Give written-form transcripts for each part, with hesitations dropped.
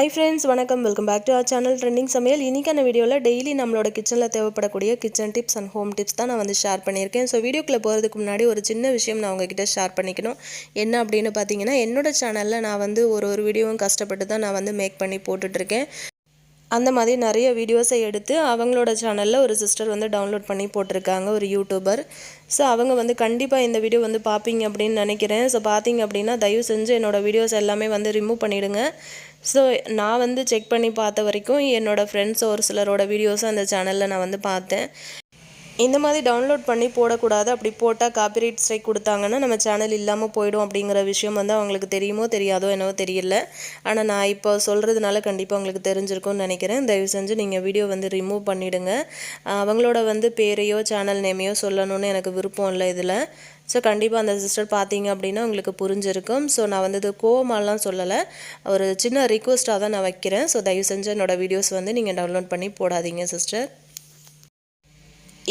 Hi friends, வணக்கம். Welcome back to our channel Trending சமையல். இன்னைக்கான வீடியோல டெய்லி நம்மளோட கிச்சன்ல தேவைப்படக்கூடிய kitchen tips and home tips தான் நான் வந்து ஷேர் பண்ணியிருக்கேன். ஸோ வீடியோக்குள்ள போகிறதுக்கு முன்னாடி ஒரு சின்ன விஷயம் நான் உங்ககிட்ட ஷேர் பண்ணிக்கணும். என்ன அப்படின்னு பார்த்தீங்கன்னா, என்னோட சேனல்ல நான் வந்து ஒரு வீடியோவும் கஷ்டப்பட்டு தான் நான் வந்து மேக் பண்ணி போட்டுட்ருக்கேன். அந்த மாதிரி நிறைய வீடியோஸை எடுத்து அவங்களோட சேனலில் ஒரு சிஸ்டர் வந்து டவுன்லோட் பண்ணி போட்டிருக்காங்க, ஒரு யூடியூபர். ஸோ அவங்க வந்து கண்டிப்பாக இந்த வீடியோ வந்து பார்ப்பீங்க அப்படின்னு நினைக்கிறேன். ஸோ பார்த்தீங்க அப்படின்னா தயவு செஞ்சு என்னோடய வீடியோஸ் எல்லாமே வந்து ரிமூவ் பண்ணிவிடுங்க. ஸோ நான் வந்து செக் பண்ணி பார்த்த வரைக்கும் என்னோடய ஃப்ரெண்ட்ஸ் ஒரு சிலரோட வீடியோஸும் அந்த சேனலில் நான் வந்து பார்த்தேன். இந்த மாதிரி டவுன்லோட் பண்ணி போடக்கூடாது, அப்படி போட்டால் காப்பிரைட் ஸ்ட்ரைக் கொடுத்தாங்கன்னா நம்ம சேனல் இல்லாமல் போயிடும் அப்படிங்கிற விஷயம் வந்து அவங்களுக்கு தெரியுமோ தெரியாதோ என்னவோ தெரியல. ஆனால் நான் இப்போ சொல்கிறதுனால கண்டிப்பாக உங்களுக்கு தெரிஞ்சிருக்கும்னு நினைக்கிறேன். தயவு செஞ்சு நீங்கள் வீடியோ வந்து ரிமூவ் பண்ணிவிடுங்க. அவங்களோட வந்து பேரையோ சேனல் நேமையோ சொல்லணும்னு எனக்கு விருப்பம் இல்லை இதில். ஸோ கண்டிப்பாக அந்த சிஸ்டர் பார்த்தீங்க அப்படின்னா உங்களுக்கு புரிஞ்சிருக்கும். ஸோ நான் வந்து இது கோவமாலாம் சொல்லலை, ஒரு சின்ன ரிக்வெஸ்ட்டாக தான் நான் வைக்கிறேன். ஸோ தயவு செஞ்சு என்னோடய வீடியோஸ் வந்து நீங்கள் டவுன்லோட் பண்ணி போடாதீங்க சிஸ்டர்.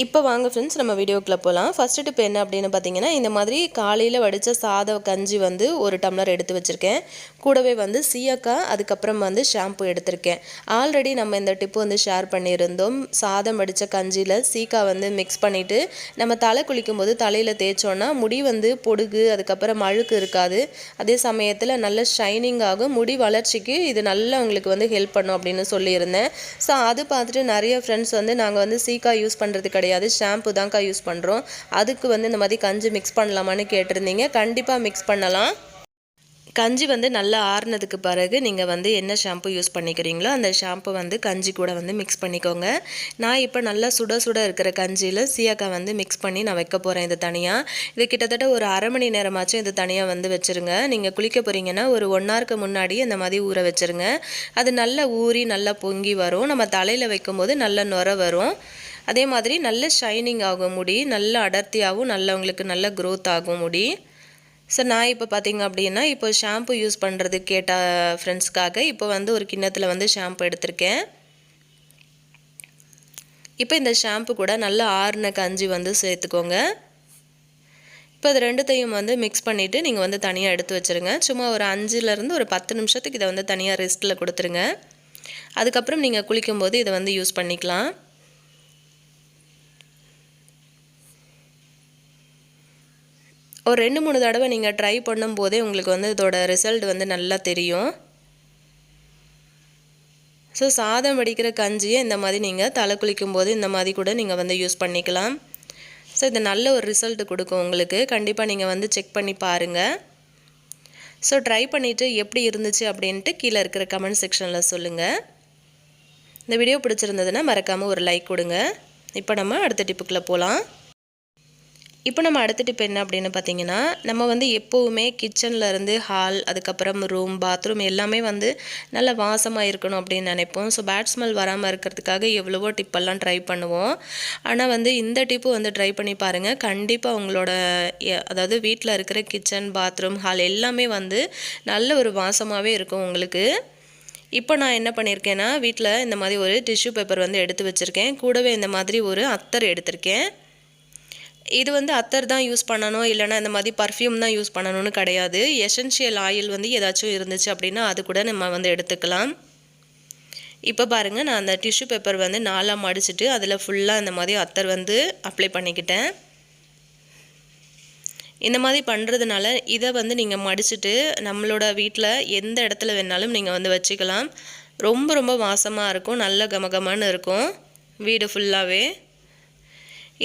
இப்போ வாங்க ஃப்ரெண்ட்ஸ், நம்ம வீடியோக்குள்ளே போகலாம். ஃபஸ்ட்டு டிப் என்ன அப்படின்னு பார்த்தீங்கன்னா, இந்த மாதிரி காலையில் வடித்த சாத கஞ்சி வந்து ஒரு டம்ளர் எடுத்து வச்சுருக்கேன். கூடவே வந்து சீயக்காய், அதுக்கப்புறம் வந்து ஷாம்பு எடுத்திருக்கேன். ஆல்ரெடி நம்ம இந்த டிப்பு வந்து ஷேர் பண்ணியிருந்தோம். சாதம் வடித்த கஞ்சியில் சீக்காய் வந்து மிக்ஸ் பண்ணிவிட்டு நம்ம தலை குளிக்கும் போது தலையில் தேய்ச்சோன்னா முடி வந்து பொடுகு, அதுக்கப்புறம் அழுக்கு இருக்காது. அதே சமயத்தில் நல்ல ஷைனிங் ஆகும். முடி வளர்ச்சிக்கு இது நல்லா உங்களுக்கு வந்து ஹெல்ப் பண்ணும் அப்படின்னு சொல்லியிருந்தேன். ஸோ அது பார்த்துட்டு நிறைய ஃப்ரெண்ட்ஸ் வந்து நாங்கள் வந்து சீக்காய் யூஸ் பண்ணுறது கிடையாது, ஷாம்பு தான்க்கா யூஸ் பண்ணுறோம், அதுக்கு வந்து இந்த மாதிரி கஞ்சி மிக்ஸ் பண்ணலாமான்னு கேட்டிருந்தீங்க. கண்டிப்பாக மிக்ஸ் பண்ணலாம். கஞ்சி வந்து நல்லா ஆறுனதுக்கு பிறகு நீங்கள் வந்து என்ன ஷாம்பு யூஸ் பண்ணிக்கிறீங்களோ அந்த ஷாம்பு வந்து கஞ்சி கூட வந்து மிக்ஸ் பண்ணிக்கோங்க. நான் இப்போ நல்லா சுட சுட இருக்கிற கஞ்சியில் சீயக்காய் வந்து மிக்ஸ் பண்ணி நான் வைக்க போகிறேன். இது தனியாக, இது கிட்டத்தட்ட ஒரு அரை மணி நேரமாச்சும் இது தனியாக வந்து வச்சுருங்க. நீங்கள் குளிக்க போகிறீங்கன்னா ஒரு 1 ஹவருக்கு முன்னாடி இந்த மாதிரி ஊற வச்சுருங்க. அது நல்லா ஊறி நல்லா பொங்கி வரும். நம்ம தலையில் வைக்கும்போது நல்ல நுர வரும். அதே மாதிரி நல்ல ஷைனிங் ஆகும் முடி, நல்ல அடர்த்தியாகவும் நல்ல உங்களுக்கு நல்ல க்ரோத் ஆகும் முடி. ஸோ நான் இப்போ பார்த்தீங்க அப்படின்னா இப்போ ஷாம்பு யூஸ் பண்ணுறது கேட்ட ஃப்ரெண்ட்ஸ்க்காக இப்போ வந்து ஒரு கிண்ணத்தில் வந்து ஷாம்பு எடுத்திருக்கேன். இப்போ இந்த ஷாம்பு கூட நல்லா ஆறுன கஞ்சி வந்து சேர்த்துக்கோங்க. இப்போ அது ரெண்டுத்தையும் வந்து மிக்ஸ் பண்ணிவிட்டு நீங்கள் வந்து தனியாக எடுத்து வச்சுருங்க. சும்மா ஒரு 5லேருந்து ஒரு 10 நிமிஷத்துக்கு இதை வந்து தனியாக ரெஸ்ட்டில் கொடுத்துருங்க. அதுக்கப்புறம் நீங்கள் குளிக்கும்போது இதை வந்து யூஸ் பண்ணிக்கலாம். ஒரு 2-3 தடவை நீங்கள் ட்ரை பண்ணும்போதே உங்களுக்கு வந்து இதோட ரிசல்ட் வந்து நல்லா தெரியும். ஸோ சாதம் வடிக்கிற கஞ்சியை இந்த மாதிரி நீங்கள் தலை குளிக்கும்போது இந்த மாதிரி கூட நீங்கள் வந்து யூஸ் பண்ணிக்கலாம். ஸோ இது நல்ல ஒரு ரிசல்ட் கொடுக்கும் உங்களுக்கு. கண்டிப்பாக நீங்கள் வந்து செக் பண்ணி பாருங்கள். ஸோ ட்ரை பண்ணிவிட்டு எப்படி இருந்துச்சு அப்படின்ட்டு கீழே இருக்கிற கமெண்ட் செக்ஷனில் சொல்லுங்கள். இந்த வீடியோ பிடிச்சிருந்ததுன்னா மறக்காமல் ஒரு லைக் கொடுங்க. இப்போ நம்ம அடுத்த டிப்புக்குள்ளே போகலாம். இப்போ நம்ம அடுத்த டிப் என்ன அப்படின்னு பார்த்தீங்கன்னா, நம்ம வந்து எப்போவுமே கிச்சன்லேருந்து ஹால், அதுக்கப்புறம் ரூம், பாத்ரூம் எல்லாமே வந்து நல்ல வாசமாக இருக்கணும் அப்படின்னு நினைப்போம். ஸோ பேட் ஸ்மெல் வராமல் இருக்கிறதுக்காக எவ்வளவோ டிப்பெல்லாம் ட்ரை பண்ணுவோம். ஆனால் வந்து இந்த டிப்பு வந்து ட்ரை பண்ணி பாருங்கள். கண்டிப்பாக உங்களோட அதாவது வீட்டில் இருக்கிற கிச்சன், பாத்ரூம், ஹால் எல்லாமே வந்து நல்ல ஒரு வாசமாகவே இருக்கும் உங்களுக்கு. இப்போ நான் என்ன பண்ணியிருக்கேன்னா, வீட்டில் இந்த மாதிரி ஒரு டிஷ்யூ பேப்பர் வந்து எடுத்து வச்சுருக்கேன். கூடவே இந்த மாதிரி ஒரு அத்தர் எடுத்திருக்கேன். இது வந்து அத்தர் தான் யூஸ் பண்ணணும், இல்லைனா இந்த மாதிரி பர்ஃப்யூம் தான் யூஸ் பண்ணணும்னு கிடையாது. எசென்ஷியல் ஆயில் வந்து ஏதாச்சும் இருந்துச்சு அப்படின்னா அது கூட நம்ம வந்து எடுத்துக்கலாம். இப்போ பாருங்கள், நான் அந்த டிஷ்யூ பேப்பர் வந்து 4ஆக மடிச்சுட்டு அதில் ஃபுல்லாக இந்த மாதிரி அத்தர் வந்து அப்ளை பண்ணிக்கிட்டேன். இந்த மாதிரி பண்ணுறதுனால இதை வந்து நீங்கள் மடிச்சுட்டு நம்மளோட வீட்டில் எந்த இடத்துல வேணாலும் நீங்கள் வந்து வச்சுக்கலாம். ரொம்ப ரொம்ப வாசமாக இருக்கும், நல்ல கமகமன்னு இருக்கும் வீடு ஃபுல்லாகவே.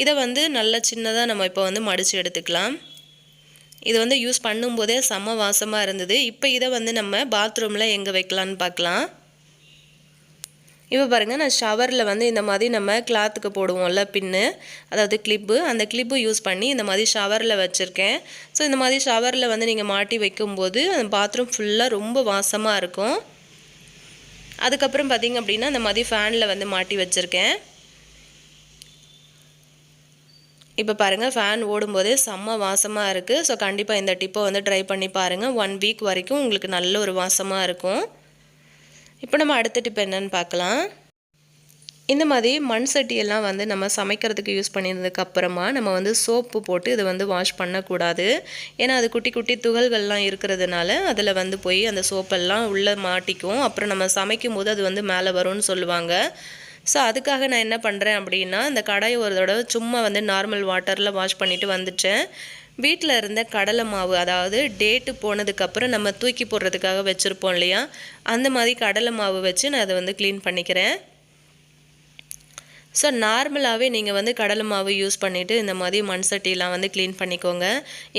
இதை வந்து நல்ல சின்னதாக நம்ம இப்போ வந்து மடித்து எடுத்துக்கலாம். இது வந்து யூஸ் பண்ணும்போதே செம்ம வாசமாக இருந்தது. இப்போ இதை வந்து நம்ம பாத்ரூமில் எங்கே வைக்கலான்னு பார்க்கலாம். இப்போ பாருங்கள், நான் ஷவரில் வந்து இந்த மாதிரி நம்ம கிளாத்துக்கு போடுவோம்ல பின்னு, அதாவது கிளிப்பு, அந்த கிளிப்பு யூஸ் பண்ணி இந்த மாதிரி ஷவரில் வச்சுருக்கேன். ஸோ இந்த மாதிரி ஷவரில் வந்து நீங்கள் மாட்டி வைக்கும்போது பாத்ரூம் ஃபுல்லாக ரொம்ப வாசமாக இருக்கும். அதுக்கப்புறம் பார்த்திங்க அப்படின்னா இந்த மாதிரி ஃபேனில் வந்து மாட்டி வச்சுருக்கேன். இப்போ பாருங்கள், ஃபேன் ஓடும்போதே செம்ம வாசமாக இருக்குது. ஸோ கண்டிப்பாக இந்த டிப்பை வந்து ட்ரை பண்ணி பாருங்கள். 1 வீக் வரைக்கும் உங்களுக்கு நல்ல ஒரு வாசமாக இருக்கும். இப்போ நம்ம அடுத்த டிப் என்னன்னு பார்க்கலாம். இந்த மாதிரி மண் சட்டியெல்லாம் வந்து நம்ம சமைக்கிறதுக்கு யூஸ் பண்ணியிருந்ததுக்கு அப்புறமா நம்ம வந்து சோப்பு போட்டு இதை வந்து வாஷ் பண்ணக்கூடாது. ஏன்னா அது குட்டி குட்டி துகள்கள்லாம் இருக்கிறதுனால அதில் வந்து போய் அந்த சோப்பெல்லாம் உள்ளே மாட்டிக்கும். அப்புறம் நம்ம சமைக்கும் போது அது வந்து மேலே வரும்னு சொல்லுவாங்க. ஸோ அதுக்காக நான் என்ன பண்ணுறேன் அப்படின்னா, இந்த கடாயை ஒரு தடவை சும்மா வந்து நார்மல் வாட்டரில் வாஷ் பண்ணிவிட்டு வந்துட்டேன். வீட்டில் இருந்த கடலை மாவு, அதாவது டேட்டு போனதுக்கப்புறம் நம்ம தூக்கி போடுறதுக்காக வச்சுருப்போம் இல்லையா, அந்த மாதிரி கடலை மாவு வச்சு நான் அதை வந்து க்ளீன் பண்ணிக்கிறேன். ஸோ நார்மலாகவே நீங்கள் வந்து கடலை மாவு யூஸ் பண்ணிவிட்டு இந்த மாதிரி மண் சட்டிலாம் வந்து க்ளீன் பண்ணிக்கோங்க.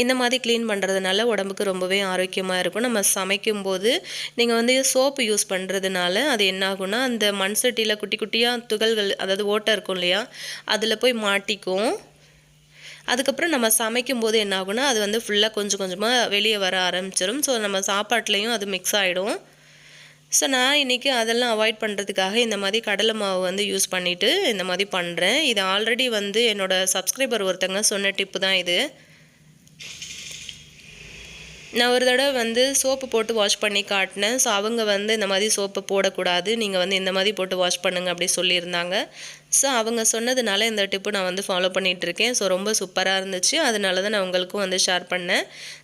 இந்த மாதிரி க்ளீன் பண்ணுறதுனால உடம்புக்கு ரொம்பவே ஆரோக்கியமாக இருக்கும். நம்ம சமைக்கும்போது நீங்கள் வந்து சோப்பு யூஸ் பண்ணுறதுனால அது என்ன ஆகும்னா, அந்த மண் சட்டியில் குட்டி குட்டியாக துகள்கள், அதாவது ஓட்டை இருக்கும் இல்லையா, அதில் போய் மாட்டிக்கும். அதுக்கப்புறம் நம்ம சமைக்கும்போது என்ன ஆகும்னா, அது வந்து ஃபுல்லாக கொஞ்சம் கொஞ்சமாக வெளியே வர ஆரம்பிச்சிடும். ஸோ நம்ம சாப்பாட்லேயும் அது மிக்ஸ் ஆகிடும். ஸோ நான் இன்றைக்கி அதெல்லாம் அவாய்ட் பண்ணுறதுக்காக இந்த மாதிரி கடலை மாவு வந்து யூஸ் பண்ணிவிட்டு இந்த மாதிரி பண்ணுறேன். இது ஆல்ரெடி வந்து என்னோடய சப்ஸ்கிரைபர் ஒருத்தங்க சொன்ன டிப்பு தான் இது. நான் ஒரு தடவை வந்து சோப்பு போட்டு வாஷ் பண்ணி காட்டினேன். ஸோ அவங்க வந்து இந்த மாதிரி சோப்பு போடக்கூடாது, நீங்கள் வந்து இந்த மாதிரி போட்டு வாஷ் பண்ணுங்கள் அப்படி சொல்லியிருந்தாங்க. ஸோ அவங்க சொன்னதுனால இந்த டிப்பு நான் வந்து ஃபாலோ பண்ணிகிட்ருக்கேன். ஸோ ரொம்ப சூப்பராக இருந்துச்சு. அதனால தான் நான் உங்களுக்கும் வந்து ஷேர் பண்ணேன்.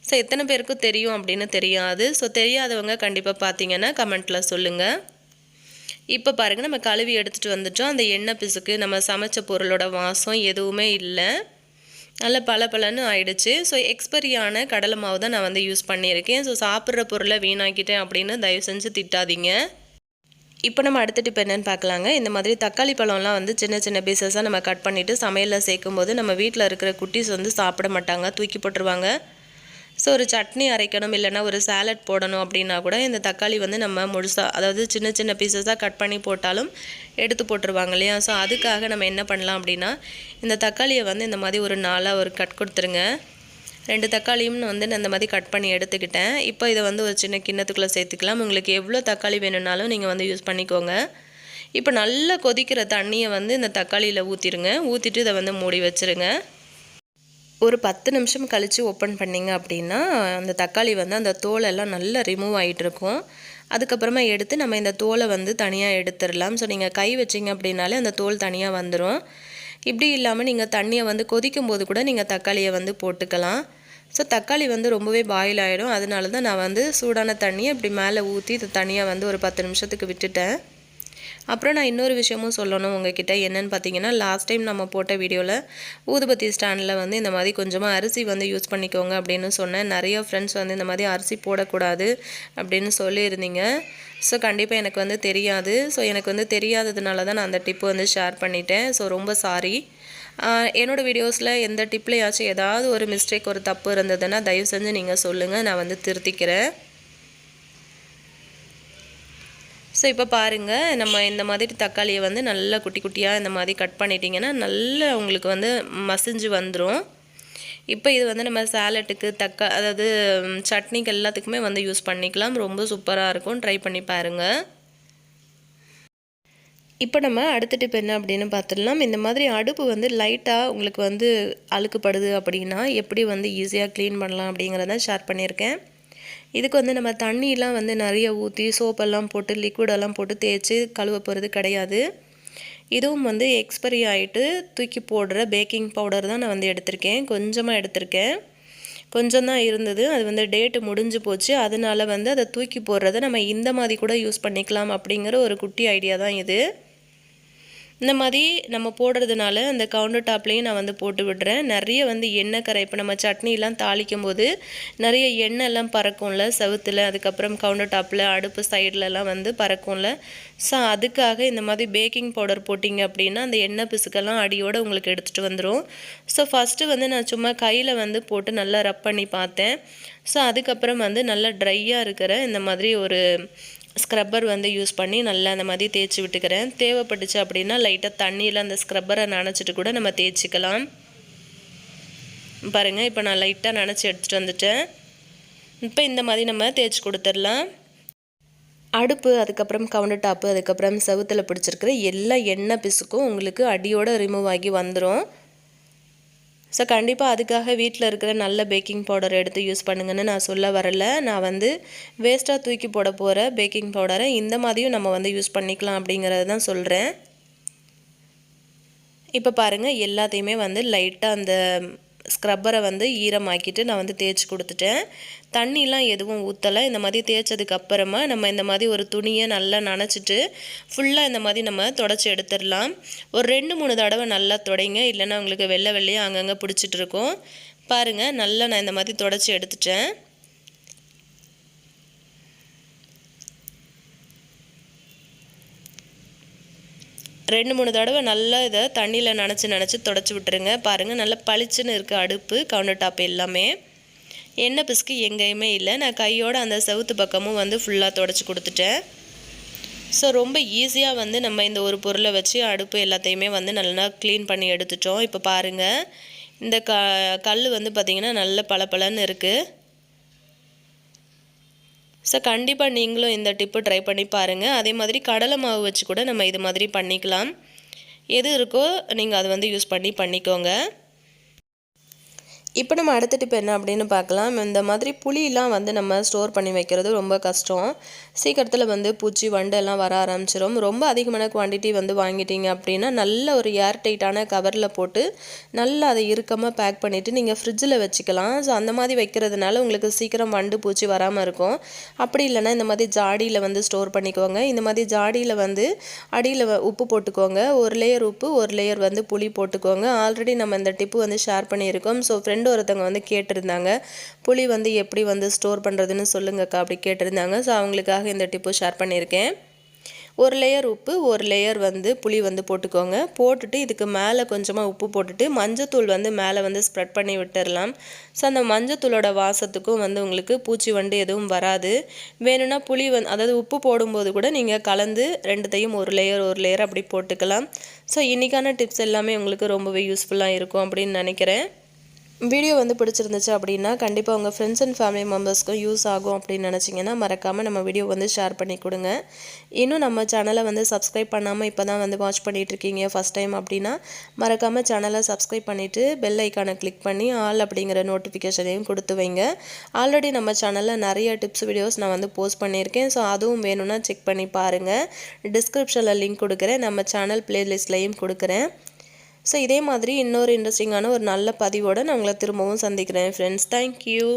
ஸோ எத்தனை பேருக்கும் தெரியும் அப்படின்னு தெரியாது. ஸோ தெரியாதவங்க கண்டிப்பாக பார்த்தீங்கன்னா கமெண்ட்டில் சொல்லுங்கள். இப்போ பாருங்கள், நம்ம கழுவி எடுத்துகிட்டு வந்துட்டோம். அந்த எண்ணெய் பிசுக்கு, நம்ம சமைச்ச பொருளோட வாசம் எதுவுமே இல்லை. நல்லா பளபளன்னு ஆயிடுச்சு. ஸோ எக்ஸ்பரியான கடலை மாவு தான் நான் வந்து யூஸ் பண்ணியிருக்கேன். ஸோ சாப்பிட்ற பொருளை வீணாக்கிட்டேன் அப்படின்னு தயவு செஞ்சு திட்டாதீங்க. இப்போ நம்ம அடுத்த டிப் என்னென்னு பார்க்கலாங்க. இந்த மாதிரி தக்காளி பழம்லாம் வந்து சின்ன சின்ன பீசஸாக நம்ம கட் பண்ணிவிட்டு சமையலில் சேர்க்கும்போது நம்ம வீட்டில் இருக்கிற குட்டீஸ் வந்து சாப்பிட மாட்டாங்க, தூக்கி போட்டுருவாங்க. ஸோ ஒரு சட்னி அரைக்கணும், இல்லைனா ஒரு சாலட் போடணும் அப்படின்னா கூட இந்த தக்காளி வந்து நம்ம முழுசாக, அதாவது சின்ன சின்ன பீசஸாக கட் பண்ணி போட்டாலும் எடுத்து போட்டுருவாங்க இல்லையா. ஸோ அதுக்காக நம்ம என்ன பண்ணலாம் அப்படின்னா, இந்த தக்காளியை வந்து இந்த மாதிரி ஒரு 4 ஒரு கட் கொடுத்துருங்க. 2 தக்காளியும் வந்து நான் இந்த மாதிரி கட் பண்ணி எடுத்துக்கிட்டேன். இப்போ இதை வந்து ஒரு சின்ன கிண்ணத்துக்குள்ளே சேர்த்துக்கலாம். உங்களுக்கு எவ்வளோ தக்காளி வேணும்னாலும் நீங்கள் வந்து யூஸ் பண்ணிக்கோங்க. இப்போ நல்லா கொதிக்கிற தண்ணியை வந்து இந்த தக்காளியில் ஊற்றிடுங்க. ஊற்றிட்டு இதை வந்து மூடி வச்சுருங்க. ஒரு 10 நிமிஷம் கழித்து ஓப்பன் பண்ணிங்க அப்படின்னா அந்த தக்காளி வந்து அந்த தோலெல்லாம் நல்லா ரிமூவ் ஆகிட்டுருக்கும். அதுக்கப்புறமா எடுத்து நம்ம இந்த தோலை வந்து தனியாக எடுத்துடலாம். ஸோ நீங்கள் கை வச்சிங்க அப்படின்னாலே அந்த தோல் தனியாக வந்துடும். இப்படி இல்லாமல் நீங்கள் தண்ணியை வந்து கொதிக்கும் போது கூட நீங்கள் தக்காளியை வந்து போட்டுக்கலாம். ஸோ தக்காளி வந்து ரொம்பவே பாயில் ஆகிடும். அதனால தான் நான் வந்து சூடான தண்ணியை இப்படி மேலே ஊற்றி இது தனியாக வந்து ஒரு 10 நிமிஷத்துக்கு விட்டுட்டேன். அப்புறம் நான் இன்னொரு விஷயமும் சொல்லணும் உங்ககிட்ட. என்னென்னு பார்த்தீங்கன்னா, லாஸ்ட் டைம் நம்ம போட்ட வீடியோவில் ஊதுபத்தி ஸ்டாண்டில் வந்து இந்த மாதிரி கொஞ்சமாக அரிசி வந்து யூஸ் பண்ணிக்கோங்க அப்படின்னு சொன்னேன். நிறைய ஃப்ரெண்ட்ஸ் வந்து இந்த மாதிரி அரிசி போடக்கூடாது அப்படின்னு சொல்லியிருந்தீங்க. ஸோ கண்டிப்பாக எனக்கு வந்து தெரியாது. ஸோ எனக்கு வந்து தெரியாததுனால தான் நான் அந்த டிப்பு வந்து ஷேர் பண்ணிட்டேன். ஸோ ரொம்ப சாரி. என்னோடய வீடியோஸில் எந்த டிப்லையாச்சும் ஏதாவது ஒரு மிஸ்டேக், ஒரு தப்பு இருந்ததுன்னா தயவு செஞ்சு நீங்கள் சொல்லுங்கள், நான் வந்து திருத்திக்கிறேன். ஸோ இப்போ பாருங்கள், நம்ம இந்த மாதிரி தக்காளியை வந்து நல்லா குட்டி குட்டியாக இந்த மாதிரி கட் பண்ணிட்டிங்கன்னா நல்லா உங்களுக்கு வந்து மசிஞ்சு வந்துடும். இப்போ இது வந்து நம்ம சாலட்டுக்கு அதாவது சட்னிக்கு எல்லாத்துக்குமே வந்து யூஸ் பண்ணிக்கலாம். ரொம்ப சூப்பராக இருக்கும். ட்ரை பண்ணி பாருங்கள். இப்போ நம்ம அடுத்த டிப் என்ன அப்படின்னு பார்த்துடலாம். இந்த மாதிரி அடுப்பு வந்து லைட்டாக உங்களுக்கு வந்து அழுக்குப்படுது அப்படின்னா எப்படி வந்து ஈஸியாக க்ளீன் பண்ணலாம் அப்படிங்கிறத ஷேர் பண்ணியிருக்கேன். இதுக்கு வந்து நம்ம தண்ணியெலாம் வந்து நிறைய ஊற்றி சோப்பெல்லாம் போட்டு லிக்விடெல்லாம் போட்டு தேய்ச்சி கழுவ போகிறது கிடையாது. இதுவும் வந்து எக்ஸ்பைரி ஆகிட்டு தூக்கி போடுற பேக்கிங் பவுடர் தான் நான் வந்து எடுத்திருக்கேன். கொஞ்சமாக எடுத்திருக்கேன். கொஞ்சம் தான் இருந்தது. அது வந்து டேட்டு முடிஞ்சு போச்சு. அதனால வந்து அதை தூக்கி போடுறத நம்ம இந்த மாதிரி கூட யூஸ் பண்ணிக்கலாம் அப்படிங்கிற ஒரு குட்டி ஐடியா தான் இது. இந்த மாதிரி நம்ம போடுறதுனால அந்த கவுண்டர் டாப்லேயும் நான் வந்து போட்டு விடுறேன். நிறைய வந்து எண்ணெய் கரை, இப்போ நம்ம சட்னிலாம் தாளிக்கும் போது நிறைய எண்ணெய்லாம் பறக்கும்ல செவுத்தில், அதுக்கப்புறம் கவுண்டர் டாப்பில், அடுப்பு சைட்லலாம் வந்து பறக்கும்ல. ஸோ அதுக்காக இந்த மாதிரி பேக்கிங் பவுடர் போட்டிங்க அப்படின்னா அந்த எண்ணெய் பிசுக்கெல்லாம் அடியோடு உங்களுக்கு எடுத்துகிட்டு வந்துடும். ஸோ ஃபஸ்ட்டு வந்து நான் சும்மா கையில் வந்து போட்டு நல்லா ரப் பண்ணி பார்த்தேன். ஸோ அதுக்கப்புறம் வந்து நல்லா ட்ரையாக இருக்கிற இந்த மாதிரி ஒரு ஸ்க்ரப்பர் வந்து யூஸ் பண்ணி நல்லா அந்த மாதிரி தேய்ச்சி விட்டுக்கிறேன். தேவைப்பட்டுச்சு அப்படின்னா லைட்டாக தண்ணியில் அந்த ஸ்க்ரப்பரை நனைச்சிட்டு கூட நம்ம தேய்ச்சிக்கலாம். பாருங்கள், இப்போ நான் லைட்டாக நனைச்சி எடுத்துகிட்டு வந்துட்டேன். இப்போ இந்த மாதிரி நம்ம தேய்ச்சி கொடுத்துடலாம். அடுப்பு, அதுக்கப்புறம் கவுண்டர் டாப்பு, அதுக்கப்புறம் செவுத்தில் பிடிச்சிருக்கிற எல்லா எண்ணெய் பிசுக்கும் உங்களுக்கு அடியோடு ரிமூவ் ஆகி வந்துடும். ஸோ கண்டிப்பாக அதுக்காக வீட்டில் இருக்கிற நல்ல பேக்கிங் பவுடர் எடுத்து யூஸ் பண்ணுங்கன்னு நான் சொல்ல வரல. நான் வந்து வேஸ்ட்டாக தூக்கி போட போகிற பேக்கிங் பவுடரை இந்த மாதிரியும் நம்ம வந்து யூஸ் பண்ணிக்கலாம் அப்படிங்கிறது தான் சொல்கிறேன். இப்போ பாருங்கள் எல்லாத்தையுமே வந்து லைட்டாக அந்த ஸ்க்ரப்பரை வந்து ஈரமாக்கிட்டு நான் வந்து தேய்ச்சி கொடுத்துட்டேன். தண்ணிலாம் எதுவும் ஊற்றலை. இந்த மாதிரி தேய்ச்சதுக்கப்புறமா நம்ம இந்த மாதிரி ஒரு துணியை நல்லா நனைச்சிட்டு ஃபுல்லாக இந்த மாதிரி நம்ம தொடச்சி எடுத்துடலாம். ஒரு 2-3 தடவை நல்லா துடைங்க, இல்லைன்னா உங்களுக்கு வெள்ளை வெள்ளையாக அங்கங்கே பிடிச்சிட்டு இருக்கும். பாருங்கள் நல்லா நான் இந்த மாதிரி தொடச்சி எடுத்துட்டேன். ரெண்டு 3 தடவை நல்லா இதை தண்ணியில் நனைச்சி தொடச்சி விட்டுருங்க. பாருங்கள் நல்லா பளிச்சுன்னு இருக்குது அடுப்பு, கவுண்டர் டாப் எல்லாமே. எண்ணெய் பிசுக்கு எங்கேயுமே இல்லை. நான் கையோடு அந்த செவுத்து பக்கமும் வந்து ஃபுல்லாக தொடச்சி கொடுத்துட்டேன். ஸோ ரொம்ப ஈஸியாக வந்து நம்ம இந்த ஒரு பொருளை வச்சு அடுப்பு எல்லாத்தையுமே வந்து நல்லா க்ளீன் பண்ணி எடுத்துட்டோம். இப்போ பாருங்கள் இந்த கல் வந்து பார்த்திங்கன்னா நல்ல பளபளன்னு இருக்குது. ஸோ கண்டிப்பாக நீங்களும் இந்த டிப்பு ட்ரை பண்ணி பாருங்கள். அதே மாதிரி கடலை மாவு வச்சு கூட நம்ம இது மாதிரி பண்ணிக்கலாம். எது இருக்கோ நீங்கள் அதை வந்து யூஸ் பண்ணிக்கோங்க. இப்போ நம்ம அடுத்த டிப் என்ன அப்படின்னு பார்க்கலாம். இந்த மாதிரி புளியெலாம் வந்து நம்ம ஸ்டோர் பண்ணி வைக்கிறது ரொம்ப கஷ்டம். சீக்கிரத்தில் வந்து பூச்சி வண்டு எல்லாம் வர ஆரம்பிச்சிடும். ரொம்ப அதிகமான குவான்டிட்டி வந்து வாங்கிட்டீங்க அப்படின்னா நல்ல ஒரு ஏர் டைட்டான கவரில் போட்டு நல்லா அதை இறுக்கமாக பேக் பண்ணிவிட்டு நீங்கள் ஃப்ரிட்ஜில் வச்சுக்கலாம். ஸோ அந்த மாதிரி வைக்கிறதுனால உங்களுக்கு சீக்கிரம் வண்டு பூச்சி வராமல் இருக்கும். அப்படி இல்லைன்னா இந்த மாதிரி ஜாடியில் வந்து ஸ்டோர் பண்ணிக்கோங்க. இந்த மாதிரி ஜாடியில் வந்து அடியில் உப்பு போட்டுக்கோங்க. ஒரு லேயர் உப்பு, ஒரு லேயர் வந்து புளி போட்டுக்கோங்க. ஆல்ரெடி நம்ம இந்த டிப்பு வந்து ஷேர் பண்ணியிருக்கோம். ஸோ ஃப்ரெண்டு ஒருத்தவங்க வந்து கேட்டிருந்தாங்க, புளி வந்து எப்படி வந்து ஸ்டோர் பண்ணுறதுன்னு சொல்லுங்கக்கா அப்படி கேட்டிருந்தாங்க. ஸோ அவங்களுக்காக இந்த டிப்பு ஷேர் பண்ணியிருக்கேன். ஒரு லேயர் உப்பு, ஒரு லேயர் வந்து புளி வந்து போட்டுக்கோங்க. போட்டுட்டு இதுக்கு மேலே கொஞ்சமாக உப்பு போட்டுட்டு மஞ்சத்தூள் வந்து மேலே வந்து ஸ்ப்ரெட் பண்ணி விட்டுடலாம். ஸோ அந்த மஞ்சத்தூளோட வாசத்துக்கும் வந்து உங்களுக்கு பூச்சி வண்டு எதுவும் வராது. வேணும்னா புளி அதாவது உப்பு போடும்போது கூட நீங்கள் கலந்து ரெண்டுத்தையும் ஒரு லேயர் அப்படி போட்டுக்கலாம். ஸோ இன்றைக்கான டிப்ஸ் எல்லாமே உங்களுக்கு ரொம்பவே யூஸ்ஃபுல்லாக இருக்கும் அப்படின்னு நினைக்கிறேன். வீடியோ வந்து பிடிச்சிருந்துச்சு அப்படின்னா கண்டிப்பாக உங்கள் ஃப்ரெண்ட்ஸ் அண்ட் ஃபேமிலி மெம்பர்ஸ்க்கும் யூஸ் ஆகும் அப்படின்னு நினச்சிங்கன்னா மறக்காமல் நம்ம வீடியோ வந்து ஷேர் பண்ணி கொடுங்க. இன்னும் நம்ம சேனலை வந்து சப்ஸ்கிரைப் பண்ணாமல் இப்போ தான் வந்து வாட்ச் பண்ணிகிட்ருக்கீங்க ஃபஸ்ட் டைம் அப்படின்னா மறக்காமல் சேனலை சப்ஸ்கிரைப் பண்ணிவிட்டு பெல் ஐக்கானை கிளிக் பண்ணி ஆல் அப்படிங்கிற நோட்டிஃபிகேஷனையும் கொடுத்து வைங்க. ஆல்ரெடி நம்ம சேனலில் நிறைய டிப்ஸ் வீடியோஸ் நான் வந்து போஸ்ட் பண்ணியிருக்கேன். ஸோ அதுவும் வேணும்னா செக் பண்ணி பாருங்கள். டிஸ்கிரிப்ஷனில் லிங்க் கொடுக்குறேன், நம்ம சேனல் பிளேலிஸ்ட்லையும் கொடுக்குறேன். ஸோ இதே மாதிரி இன்னொரு இன்ட்ரெஸ்டிங்கான ஒரு நல்ல பதிவோடு நான் உங்களை திரும்பவும் சந்திக்கிறேன் ஃப்ரெண்ட்ஸ். தேங்க்யூ.